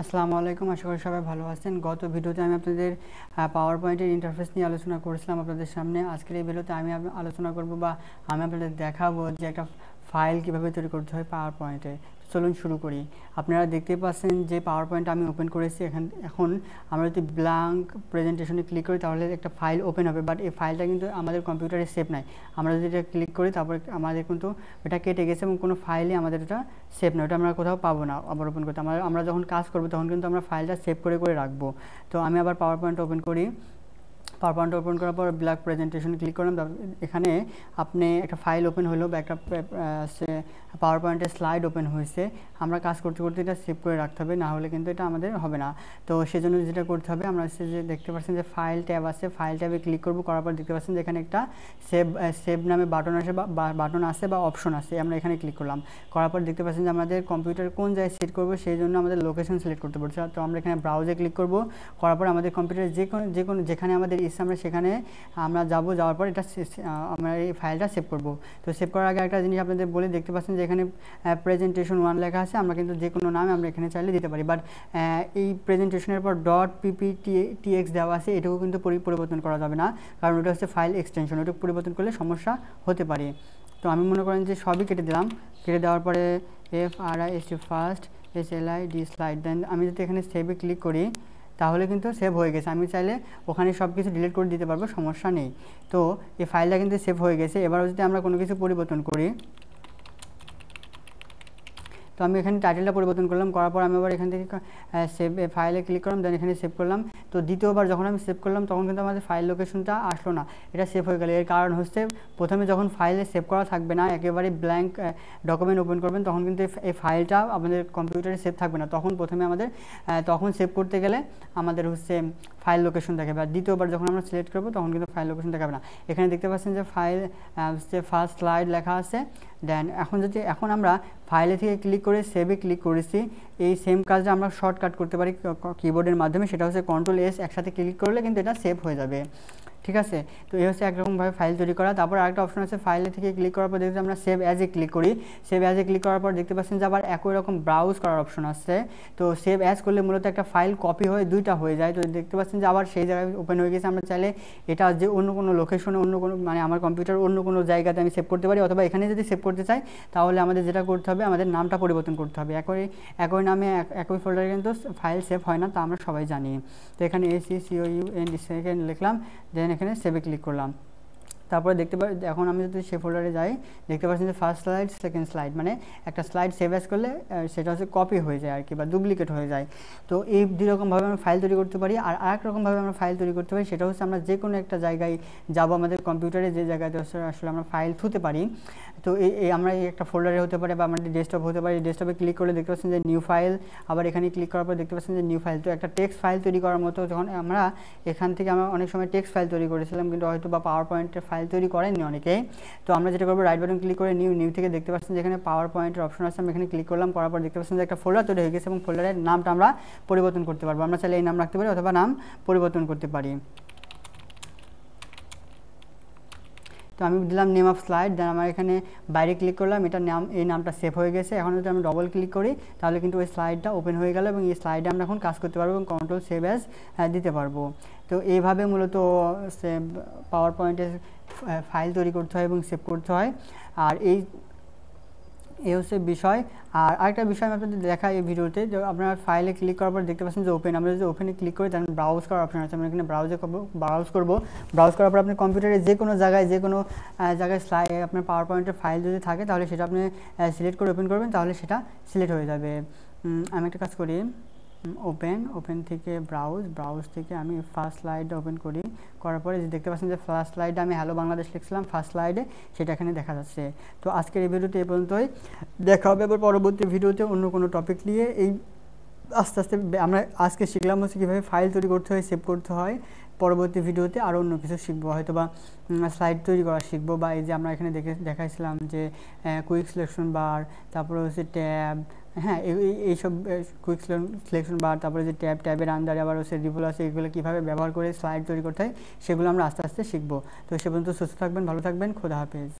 আসসালামু আলাইকুম, আশা করি সবাই ভালো আছেন। গত ভিডিওতে আমি আপনাদের পাওয়ার পয়েন্টের ইন্টারফেস নিয়ে আলোচনা করেছিলাম আপনাদের সামনে। আজকের এই ভিডিওতে আমি আলোচনা করব বা আমি আপনাদের দেখাবো যে একটা ফাইল কিভাবে তৈরি করতে হয় পাওয়ার পয়েন্টে। চলুন শুরু করি। আপনারা দেখতেই পাচ্ছেন যে পাওয়ার পয়েন্ট আমি ওপেন করেছি। এখন আমরা যদি ব্ল্যাঙ্ক প্রেজেন্টেশনে ক্লিক করি তাহলে একটা ফাইল ওপেন হবে, বাট এই ফাইলটা কিন্তু আমাদের কম্পিউটারে সেভ নাই। আমরা যদি এটা ক্লিক করি তারপর আমাদের কিন্তু এটা কেটে গেছে এবং কোনো ফাইলে আমাদের এটা সেভ নয়, ওটা আমরা কোথাও পাবো না আবার ওপেন করতে। আমরা যখন কাজ করবো তখন কিন্তু আমরা ফাইলটা সেভ করে করে রাখবো। তো আমি আবার পাওয়ার পয়েন্ট ওপেন করি। পাওয়ার পয়েন্ট ওপেন করার পর ব্ল্যাক প্রেজেন্টেশন ক্লিক করলাম। এখানে আপনি একটা ফাইল ওপেন হলো বা একটা পাওয়ার পয়েন্টের স্লাইড ওপেন হয়েছে। আমরা কাজ করতে করতে এটা সেভ করে রাখতে হবে, না হলে কিন্তু এটা আমাদের হবে না। তো সেজন্য যেটা করতে হবে, আমরা যে দেখতে পাচ্ছেন যে ফাইল ট্যাব আছে, ফাইল ট্যাবে ক্লিক করব। করার পর দেখতে পাচ্ছেন যে এখানে একটা সেভ নামে বাটন আছে বা অপশন আছে। আমরা এখানে ক্লিক করলাম। করার পর দেখতে পাচ্ছেন যে আমাদের কম্পিউটার কোন জায়গায় সেট করবো সেই জন্য আমাদের লোকেশন সিলেক্ট করতে পড়ছে। তো আমরা এখানে ব্রাউজে ক্লিক করব। করার পর আমাদের কম্পিউটারে যেখানে আমাদের ইচ্ছে আমরা সেখানে আমরা যাওয়ার পর এটা আমরা এই ফাইলটা সেভ করব। তো সেভ করার আগে একটা জিনিস আপনাদের বলে, দেখতে পাচ্ছেন যে এখানে প্রেজেন্টেশন 1 লেখা আছে। আমরা কিন্তু যে কোনো নামে আমরা এখানে চাইলে দিতে পারি, বাট এই প্রেজেন্টেশনের পর .pptx দেওয়া আছে, এটাও কিন্তু পরিবর্তন করা যাবে না, কারণ ওটা হচ্ছে ফাইল এক্সটেনশন। ওটা পরিবর্তন করলে সমস্যা হতে পারে। তো আমি মনে করেন যে সবই কেটে দিলাম। কেটে দেওয়ার পরে FRIST ফার্স্ট SLID স্লাইড, দেন আমি যদি এখানে সেভে ক্লিক করি তাহলে কিন্তু সেভ হয়ে গেছে। আমি চাইলে ওখানে সব কিছু ডিলিট করে দিতে পারবো, সমস্যা নেই। তো এই ফাইলটা কিন্তু সেভ হয়ে গেছে। এবার যদি আমরা কোনো কিছু পরিবর্তন করি, তো আমি এখানে টাইটেলটা পরিবর্তন করলাম। করার পর আমি আবার এখান থেকে সেভ ফাইলে ক্লিক করলাম, দেন এখানে সেভ করলাম। তো দ্বিতীয়বার যখন আমি সেভ করলাম তখন কিন্তু আমাদের ফাইল লোকেশনটা আসলো না, এটা সেভ হয়ে গেল। এর কারণ হচ্ছে প্রথমে যখন ফাইলে সেভ করা থাকবে না, একেবারে ব্ল্যাঙ্ক ডকুমেন্ট ওপেন করবেন তখন কিন্তু এই ফাইলটা আমাদের কম্পিউটারে সেভ থাকবে না। তখন সেভ করতে গেলে আমাদের হচ্ছে ফাইল লোকেশন দেখাবে। আর দ্বিতীয়বার যখন আমরা সিলেক্ট করবো তখন কিন্তু ফাইল লোকেশন দেখাবে না। এখানে দেখতে পাচ্ছেন যে ফাইল হচ্ছে ফার্স্ট স্লাইড লেখা আছে। দেন এখন আমরা ফাইলে থেকে ক্লিক করে সেভে ক্লিক করেছি। এই সেম কাজটা আমরা শর্টকাট করতে পারি কিবোর্ডের মাধ্যমে, সেটা হচ্ছে Ctrl+S একসাথে ক্লিক করলে কিন্তু এটা সেভ হয়ে যাবে। ঠিক আছে, তো এই হচ্ছে একরকমভাবে ফাইল তৈরি করা। তারপর আরেকটা অপশন আছে, ফাইলে থেকে ক্লিক করার পর দেখতে আমরা সেভ অ্যাজে ক্লিক করি। সেভ অ্যাজে ক্লিক করার পর দেখতে পাচ্ছেন যে আবার একই রকম ব্রাউজ করার অপশন আছে। তো সেভ অ্যাজ করলে মূলত একটা ফাইল কপি হয়ে দুইটা হয়ে যায়। তো দেখতে পাচ্ছেন যে আবার সেই জায়গায় ওপেন হয়ে গেছে। আমরা চাইলে এটা যে অন্য কোনো লোকেশনে, অন্য কোনো মানে আমার কম্পিউটার অন্য কোনো জায়গাতে আমি সেভ করতে পারি, অথবা এখানে যদি সেভ করতে চাই তাহলে আমাদের যেটা করতে হবে, আমাদের নামটা পরিবর্তন করতে হবে। একই নামে একই ফোল্ডারে কিন্তু ফাইল সেভ হয় না, তা আমরা সবাই জানি। তো এখানে ACCOUND লিখলাম, দেন এখানে সেভে ক্লিক করলাম। তারপরে এখন আমি যদি সে ফোল্ডারে যাই, দেখতে পাচ্ছেন যে ফার্স্ট স্লাইড সেকেন্ড স্লাইড, মানে একটা স্লাইড সেভ অ্যাজ করলে সেটা হচ্ছে কপি হয়ে যায় আর কি, বা ডুপ্লিকেট হয়ে যায়। তো এই দুই রকমভাবে আমরা ফাইল তৈরি করতে পারি। আর আরেক রকমভাবে আমরা ফাইল তৈরি করতে পারি, সেটা হচ্ছে আমরা যে কোনো একটা জায়গায় যাব, আমাদের কম্পিউটারে যে জায়গাতে আসলে আমরা ফাইল থুতে পারি। তো আমরা এই একটা ফোল্ডারে হতে পারে বা আমাদের ডেস্কটপ হতে পারে। ডেস্কটপে ক্লিক করলে দেখতে পাচ্ছেন যে নিউ ফাইল, আবার এখানে ক্লিক করার পর দেখতে পাচ্ছেন যে নিউ ফাইল। তো একটা টেক্সট ফাইল তৈরি করার মতো, যখন আমরা এখান থেকে আমরা অনেক সময় টেক্সট ফাইল তৈরি করেছিলাম, কিন্তু হয়তো বা পাওয়ার পয়েন্টের ফাইল তৈরি করেননি অনেকেই। তো আমরা যেটা করবো, রাইট বাটন ক্লিক করে নিউ থেকে দেখতে পাচ্ছেন যে এখানে পাওয়ার পয়েন্টের অপশন আছে। আমি এখানে ক্লিক করলাম। করার পর দেখতে পাচ্ছেন যে একটা ফোল্ডার তৈরি হয়ে গেছে এবং ফোল্ডারের নামটা আমরা পরিবর্তন করতে পারবো। আমরা চাইলে এই নাম রাখতে পারি অথবা নাম পরিবর্তন করতে পারি। তো আমি দিলাম নেম অফ স্লাইড, দেন আমার এখানে বাইরে ক্লিক করলাম, এই নামটা সেভ হয়ে গেছে। এখন যদি আমি ডবল ক্লিক করি তাহলে কিন্তু ওই স্লাইডটা ওপেন হয়ে গেল এবং এই স্লাইডে আমরা এখন কাজ করতে পারবো এবং Ctrl সেভ অ্যাজ দিতে পারবো। তো এইভাবে মূলত পাওয়ার পয়েন্টের ফাইল তৈরি করতে হয় এবং সেভ করতে হয়। আর এই হচ্ছে বিষয়। আর আরেকটা বিষয় আমি আপনাদের দেখাই এই ভিডিওতে, যে আপনার ফাইলে ক্লিক করার পর দেখতে পাচ্ছেন যে ওপেন। আমরা যদি ওপেনে ক্লিক করি তাহলে ব্রাউজ করার অপশন আছে। আমরা এখানে ব্রাউজ করব। ব্রাউজ করার পর আপনি কম্পিউটারে যে কোনো জায়গায় আপনার পাওয়ার পয়েন্টের ফাইল যদি থাকে তাহলে সেটা আপনি সিলেক্ট করে ওপেন করবেন, তাহলে সেটা সিলেক্ট হয়ে যাবে। আমি একটা কাজ করি, ওপেন থেকে ব্রাউজ থেকে আমি ফার্স্ট স্লাইড ওপেন করি। করার পরে যে দেখতে পাচ্ছেন যে ফার্স্ট স্লাইডে আমি হ্যালো বাংলাদেশ লিখছিলাম ফার্স্ট স্লাইডে, সেটা এখানে দেখা যাচ্ছে। তো আজকের এই ভিডিওতে এই পর্যন্তই। দেখা হবে এবার পরবর্তী ভিডিওতে অন্য কোনো টপিক নিয়ে। আস্তে আস্তে আমরা আজকে শিখলাম হচ্ছে কীভাবে ফাইল তৈরি করতে হয়, সেভ করতে হয়। পরবর্তী ভিডিওতে আরও অন্য কিছু শিখবো, হয়তো বা স্লাইড তৈরি করা শিখবো, বা এই যে আমরা এখানে দেখাইছিলাম যে কুইক সিলেকশন বার, তারপরে হচ্ছে ট্যাব, হ্যাঁ এইসব কুইক সিলেকশন বার, তারপরে যে ট্যাবের আন্ডারে আবার হচ্ছে রিভল আছে, এগুলো কীভাবে ব্যবহার করে স্লাইড তৈরি করতে হয় সেগুলো আমরা আস্তে আস্তে শিখবো। তো সে পর্যন্ত সুস্থ থাকবেন, ভালো থাকবেন, খোদা হাফেজ।